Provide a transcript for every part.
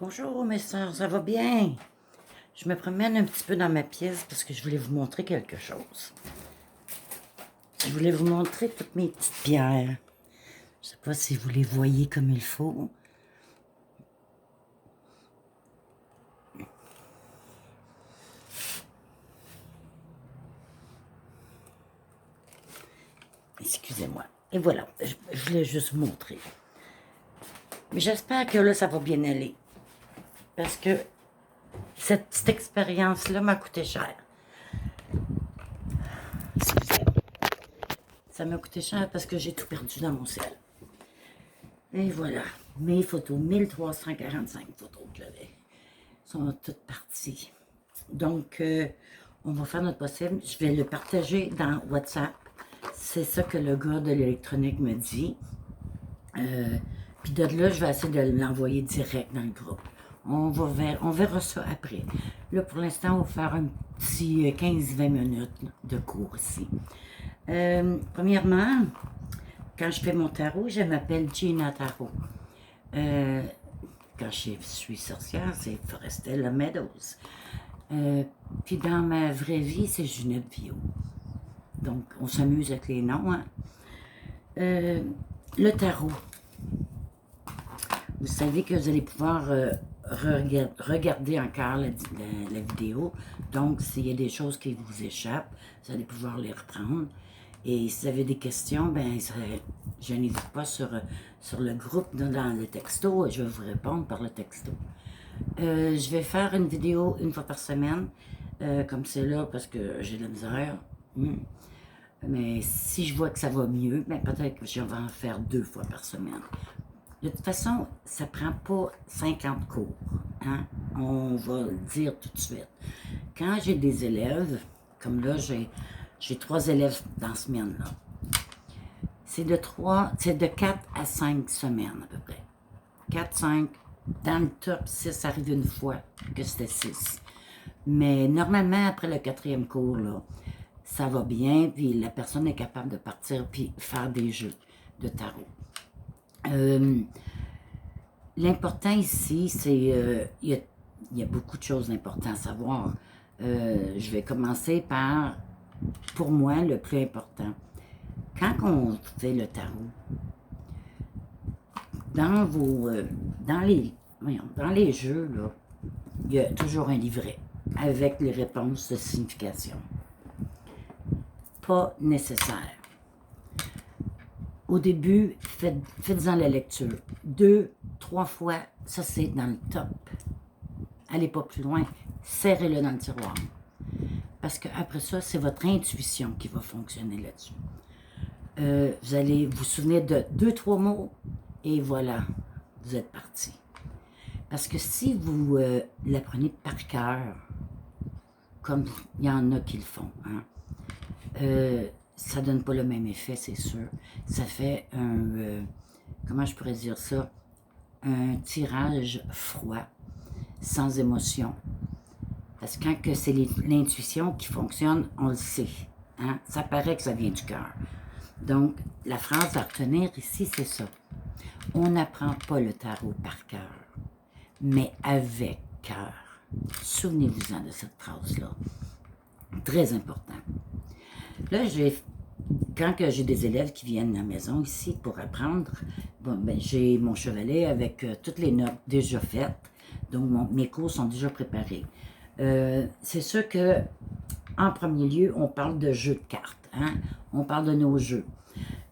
Bonjour mes soeurs, ça va bien? Je me promène un petit peu dans ma pièce parce que je voulais vous montrer quelque chose. Je voulais vous montrer toutes mes petites pierres. Je sais pas si vous les voyez comme il faut. Excusez-moi. Et voilà, je voulais juste vous montrer. Mais j'espère que là, ça va bien aller. Parce que cette petite expérience-là m'a coûté cher. Ça m'a coûté cher parce que j'ai tout perdu dans mon ciel. Et voilà, mes photos, 1345 photos que j'avais, sont toutes parties. Donc, on va faire notre possible. Je vais le partager dans WhatsApp. C'est ça que le gars de l'électronique me dit. Puis de là, je vais essayer de l'envoyer direct dans le groupe. On verra ça après. Là, pour l'instant, on va faire un petit 15-20 minutes de cours ici. Premièrement, quand je fais mon tarot, je m'appelle Gina Tarot. Quand je suis sorcière, c'est Forestella Meadows. Puis dans ma vraie vie, c'est Ginette Viau. Donc, on s'amuse avec les noms. Hein? Le tarot. Vous savez que vous allez pouvoir regarder encore la vidéo. Donc, s'il y a des choses qui vous échappent, vous allez pouvoir les reprendre. Et si vous avez des questions, ben, je n'hésite pas sur le groupe dans le texto. Je vais vous répondre par le texto. Je vais faire une vidéo une fois par semaine, comme c'est là, parce que j'ai de la misère. Mais si je vois que ça va mieux, ben peut-être que je vais en faire 2 fois par semaine. De toute façon, ça ne prend pas 50 cours. Hein? On va le dire tout de suite. Quand j'ai des élèves, comme là, j'ai 3 élèves dans la semaine, là. C'est de 4 à 5 semaines à peu près. 4, 5, dans le top 6, ça arrive une fois que c'était 6. Mais normalement, après le 4e cours, là, ça va bien, puis la personne est capable de partir puis faire des jeux de tarot. L'important ici, c'est... il y a beaucoup de choses importantes à savoir. Je vais commencer par, pour moi, le plus important. Quand on fait le tarot, dans les jeux, là, il y a toujours un livret avec les réponses de signification. Pas nécessaire. Au début, faites-en la lecture. 2, 3 fois, ça c'est dans le top. Allez pas plus loin, serrez-le dans le tiroir. Parce qu'après ça, c'est votre intuition qui va fonctionner là-dessus. Vous allez vous souvenir de 2-3 mots, et voilà, vous êtes parti. Parce que si vous l'apprenez par cœur, comme il y en a qui le font, hein, ça donne pas le même effet, c'est sûr. Ça fait comment je pourrais dire ça? Un tirage froid, sans émotion. Parce que quand c'est l'intuition qui fonctionne, on le sait. Hein? Ça paraît que ça vient du cœur. Donc, la phrase à retenir ici, c'est ça. On n'apprend pas le tarot par cœur, mais avec cœur. Souvenez-vous-en de cette phrase-là. Très important. Là, quand j'ai des élèves qui viennent à la maison ici pour apprendre, bon, ben, j'ai mon chevalet avec toutes les notes déjà faites. Donc, mes cours sont déjà préparés. C'est sûr que, en premier lieu, on parle de jeux de cartes. Hein? On parle de nos jeux.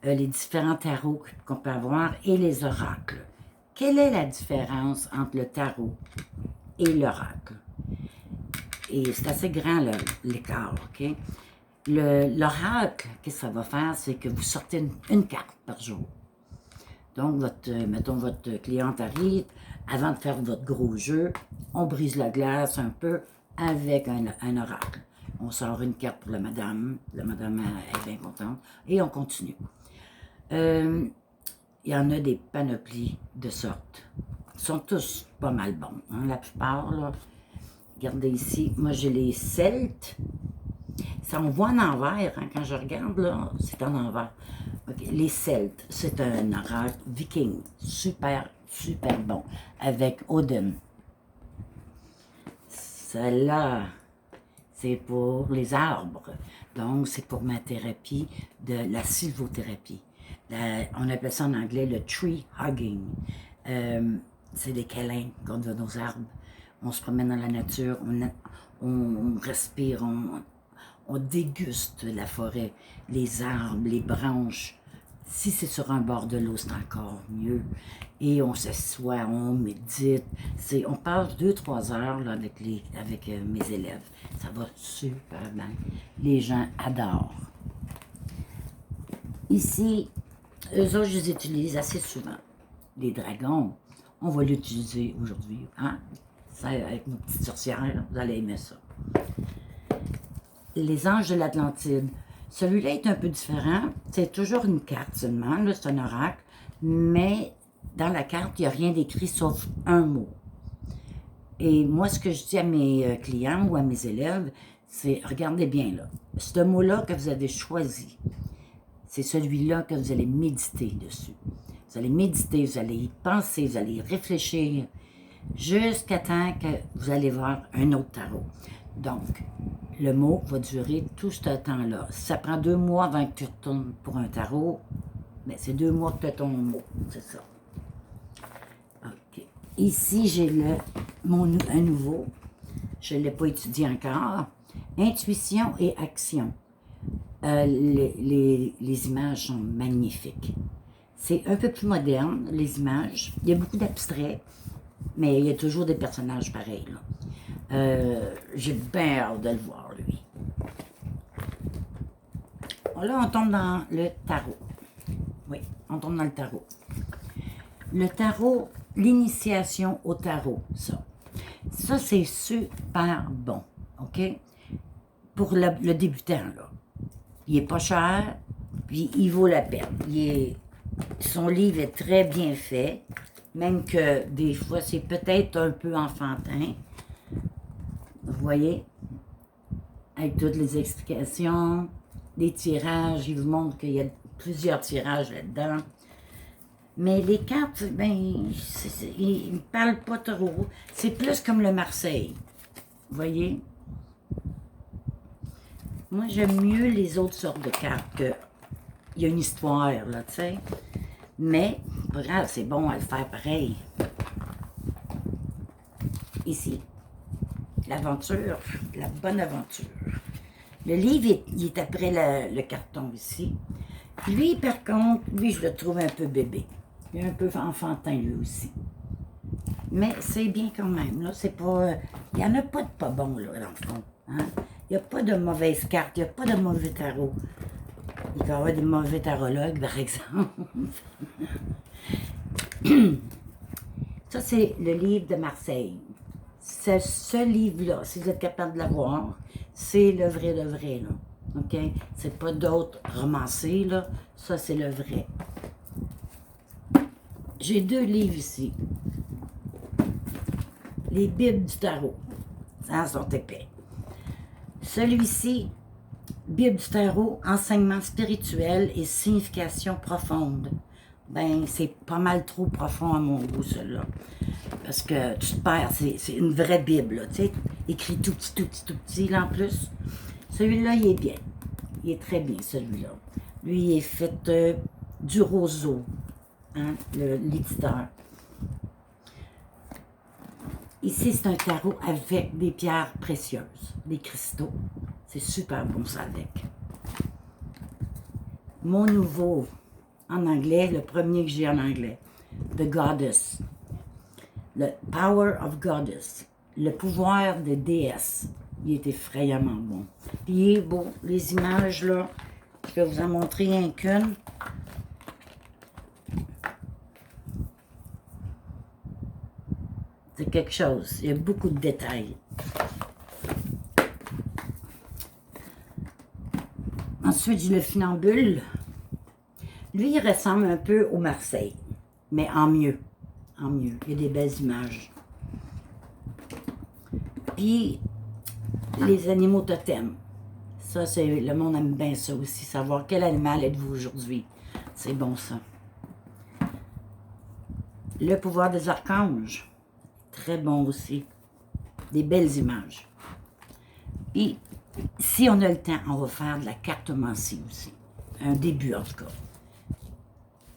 Les différents tarots qu'on peut avoir et les oracles. Quelle est la différence entre le tarot et l'oracle? Et c'est assez grand l'écart, OK? L'oracle, qu'est-ce que ça va faire? C'est que vous sortez une carte par jour. Donc, mettons, votre cliente arrive, avant de faire votre gros jeu, on brise la glace un peu avec un oracle. On sort une carte pour la madame est bien contente, et on continue. Il y en a des panoplies de sortes. Ils sont tous pas mal bons, hein, la plupart, là. Regardez ici, moi j'ai les Celtes. Ça, on voit en envers, hein, quand je regarde, là, c'est en envers. Okay. Les Celtes, c'est un oracle viking, super, super bon, avec Odin. Celle-là, c'est pour les arbres. Donc, c'est pour ma thérapie de la sylvothérapie. On appelle ça en anglais le tree hugging. C'est des câlins qu'on donne aux arbres. On se promène dans la nature, on respire, on déguste la forêt, les arbres, les branches. Si c'est sur un bord de l'eau, c'est encore mieux. Et on s'assoit, on médite. On passe 2-3 heures là, avec mes élèves. Ça va super bien. Les gens adorent. Ici, eux autres, je les utilise assez souvent. Les dragons, on va l'utiliser aujourd'hui. Hein? Ça, avec nos petites sorcières, vous allez aimer ça. Les anges de l'Atlantide. Celui-là est un peu différent. C'est toujours une carte seulement, c'est un oracle. Mais dans la carte, il n'y a rien d'écrit sauf un mot. Et moi, ce que je dis à mes clients ou à mes élèves, c'est, regardez bien là, ce mot-là que vous avez choisi, c'est celui-là que vous allez méditer dessus. Vous allez méditer, vous allez y penser, vous allez y réfléchir, jusqu'à temps que vous allez voir un autre tarot. Donc, le mot va durer tout ce temps-là. Si ça prend 2 mois avant que tu retournes pour un tarot, ben c'est 2 mois que tu as ton mot, c'est ça. OK. Ici, j'ai un nouveau. Je ne l'ai pas étudié encore. Intuition et action. Les images sont magnifiques. C'est un peu plus moderne, les images. Il y a beaucoup d'abstraits, mais il y a toujours des personnages pareils, là. J'ai bien hâte de le voir, lui. Là, on tombe dans le tarot. Oui, on tombe dans le tarot. Le tarot, l'initiation au tarot, ça. Ça, c'est super bon, OK? Pour le débutant, là. Il est pas cher, puis il vaut la peine. Son livre est très bien fait, même que des fois, c'est peut-être un peu enfantin. Vous voyez? Avec toutes les explications, les tirages, il vous montre qu'il y a plusieurs tirages là-dedans. Mais les cartes, ben, ils ne parlent pas trop. C'est plus comme le Marseille. Vous voyez? Moi, j'aime mieux les autres sortes de cartes que il y a une histoire, là, tu sais. Mais, pas grave, c'est bon à le faire pareil. Ici. L'aventure, la bonne aventure. Le livre, il est après le carton ici. Lui, par contre, lui, je le trouve un peu bébé. Il est un peu enfantin, lui aussi. Mais c'est bien quand même, là. C'est pas... il n'y en a pas de pas bon, là, dans le fond. Hein? Il n'y a pas de mauvaises cartes, il n'y a pas de mauvais tarot. Il peut y avoir des mauvais tarologues, par exemple. Ça, c'est le livre de Marseille. Ce livre-là, si vous êtes capable de l'avoir, c'est le vrai de vrai, là. OK? C'est pas d'autres romancés, là. Ça, c'est le vrai. J'ai 2 livres ici. Les Bibles du tarot. Ça, sont épais. Celui-ci, Bible du tarot, enseignement spirituel et signification profonde. Ben, c'est pas mal trop profond à mon goût, celui-là. Parce que tu te perds, c'est une vraie Bible, là, tu sais, écrit tout petit, là, en plus. Celui-là, il est bien. Il est très bien, celui-là. Lui, il est fait du roseau, hein, l'éditeur. Ici, c'est un tarot avec des pierres précieuses, des cristaux. C'est super bon, ça, avec. Mon nouveau, en anglais, le premier que j'ai en anglais, The Goddess. Le Power of Goddess. Le pouvoir de déesse. Il est effrayamment bon. Puis il est beau. Les images, là, je vais vous en montrer rien qu'une. C'est quelque chose. Il y a beaucoup de détails. Ensuite, j'ai le funambule. Lui, il ressemble un peu au Marseille, mais en mieux. En mieux. Il y a des belles images. Puis, les animaux totems. Ça, c'est le monde aime bien ça aussi. Savoir quel animal êtes-vous aujourd'hui. C'est bon, ça. Le pouvoir des archanges. Très bon aussi. des belles images. Et si on a le temps, on va faire de la cartomancie aussi. Un début, en tout cas.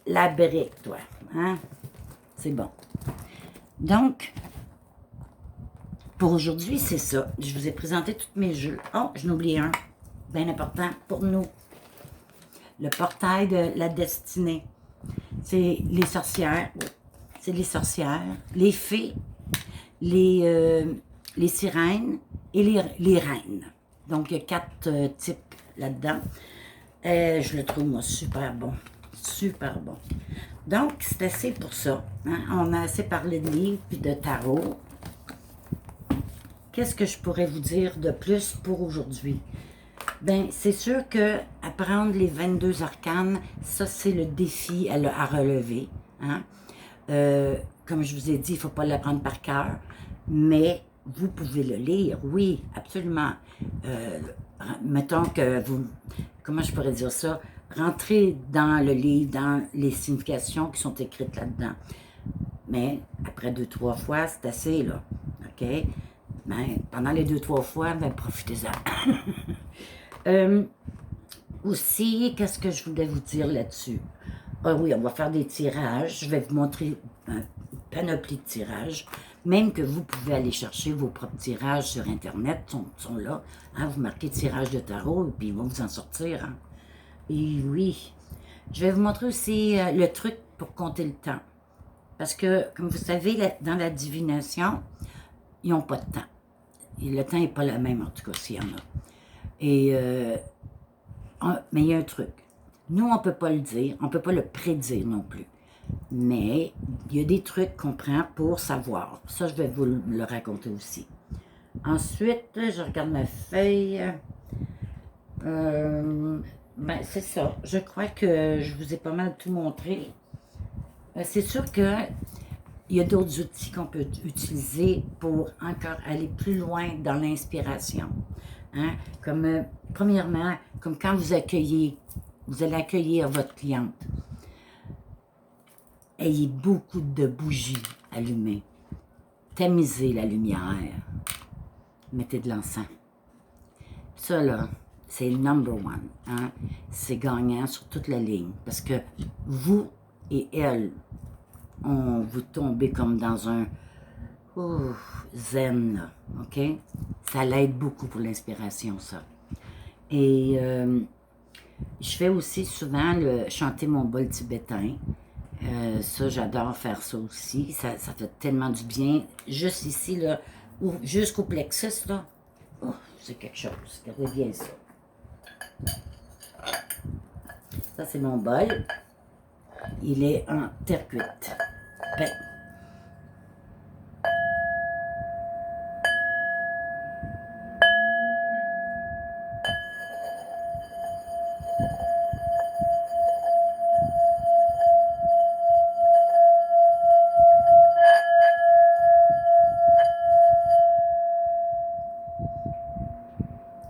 La brique, toi. Hein? C'est bon. Donc, pour aujourd'hui, c'est ça. Je vous ai présenté tous mes jeux. Oh, j'en oublie un. Bien important pour nous. Le portail de la destinée. C'est les sorcières. C'est les sorcières. Les fées. Les sirènes et les reines. Donc, il y a 4 types là-dedans. Je le trouve, moi, super bon. Super bon. Donc, c'est assez pour ça. Hein? On a assez parlé de livres puis de tarot. Qu'est-ce que je pourrais vous dire de plus pour aujourd'hui? Bien, c'est sûr que apprendre les 22 arcanes, ça, c'est le défi à relever. Hein? Comme je vous ai dit, il ne faut pas l'apprendre par cœur, mais vous pouvez le lire, oui, absolument. Mettons que vous, comment je pourrais dire ça, rentrez dans le livre, dans les significations qui sont écrites là-dedans. Mais après 2-3 fois, c'est assez, là. OK? Ben, pendant les 2-3 fois, ben, profitez-en. Aussi, qu'est-ce que je voulais vous dire là-dessus? Ah oui, on va faire des tirages. Je vais vous montrer une panoplie de tirages. Même que vous pouvez aller chercher vos propres tirages sur Internet, sont là. Hein, vous marquez tirage de tarot et puis ils vont vous en sortir. Hein. Et oui, je vais vous montrer aussi le truc pour compter le temps. Parce que, comme vous savez, dans la divination, ils n'ont pas de temps. Et le temps n'est pas le même, en tout cas, s'il y en a. Et, mais il y a un truc. Nous, on ne peut pas le dire, on ne peut pas le prédire non plus. Mais il y a des trucs qu'on prend pour savoir. Ça, je vais vous le raconter aussi. Ensuite, je regarde ma feuille. Ben, c'est ça. Je crois que je vous ai pas mal tout montré. C'est sûr que il y a d'autres outils qu'on peut utiliser pour encore aller plus loin dans l'inspiration. Hein? Comme, premièrement, comme quand vous allez accueillir votre cliente. Ayez beaucoup de bougies allumées. Tamisez la lumière. Mettez de l'encens. Ça, là, c'est le number one. Hein? C'est gagnant sur toute la ligne. Parce que vous et elle, vous tombez comme dans un zen, là, OK? Ça l'aide beaucoup pour l'inspiration, ça. Et je fais aussi souvent chanter mon bol tibétain. Ça, j'adore faire ça aussi. Ça fait tellement du bien. Juste ici, là, jusqu'au plexus, là. Oh, c'est quelque chose. Regardez bien ça. Ça, c'est mon bol. Il est en terre cuite. Ben,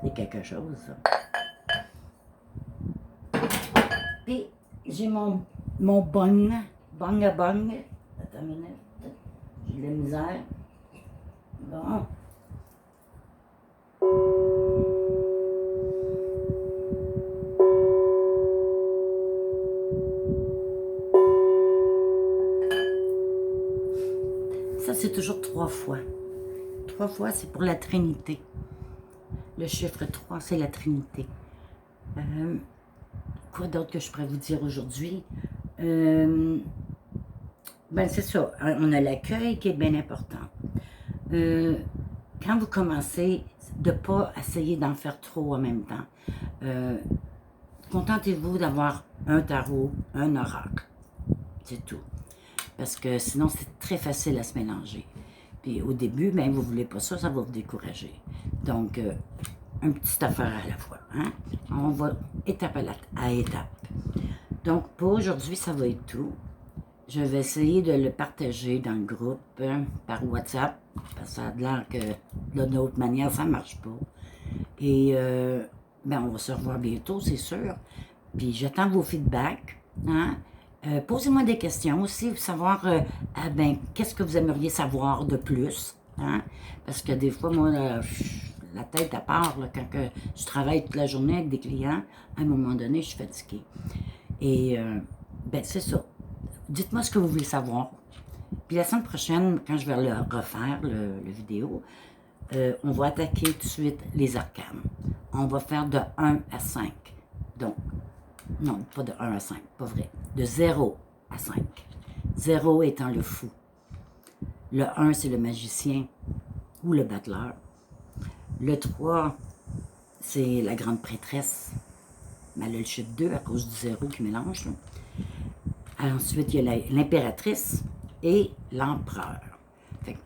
c'est quelque chose, ça. Puis, j'ai mon bong à bong. Attends une minute. J'ai de la misère. Bon. Ça, c'est toujours 3 fois. 3 fois, c'est pour la Trinité. Le chiffre 3, c'est la Trinité. Quoi d'autre que je pourrais vous dire aujourd'hui? Ben, c'est ça. On a l'accueil qui est bien important. Quand vous commencez, de ne pas essayer d'en faire trop en même temps. Contentez-vous d'avoir un tarot, un oracle. C'est tout. Parce que sinon, c'est très facile à se mélanger. Puis au début, ben, vous ne voulez pas ça, ça va vous décourager. Donc, une petite affaire à la fois. Hein? On va étape à étape. Donc, pour aujourd'hui, ça va être tout. Je vais essayer de le partager dans le groupe par WhatsApp. Parce que ça a l'air que d'une autre manière, ça ne marche pas. Et ben, on va se revoir bientôt, c'est sûr. Puis j'attends vos feedbacks. Hein? Posez-moi des questions aussi, savoir ben, qu'est-ce que vous aimeriez savoir de plus. Hein? Parce que des fois, moi, la tête à part, là, quand je travaille toute la journée avec des clients, à un moment donné, je suis fatiguée. Et ben c'est ça. Dites-moi ce que vous voulez savoir. Puis la semaine prochaine, quand je vais le refaire, le vidéo, on va attaquer tout de suite les arcanes. On va faire de 1 à 5. Donc, non, pas de 1 à 5, pas vrai. De 0 à 5. 0 étant le fou. Le 1, c'est le magicien ou le battleur. Le 3, c'est la grande prêtresse. Mais elle a le chiffre 2 à cause du 0 qui mélange. Là. Ensuite, il y a l'impératrice et l'empereur.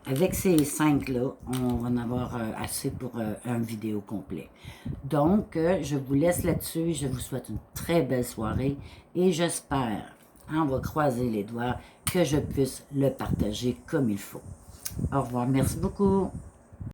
Avec ces 5-là, on va en avoir assez pour un vidéo complet. Donc, je vous laisse là-dessus. Je vous souhaite une très belle soirée et j'espère, on va croiser les doigts, que je puisse le partager comme il faut. Au revoir. Merci beaucoup.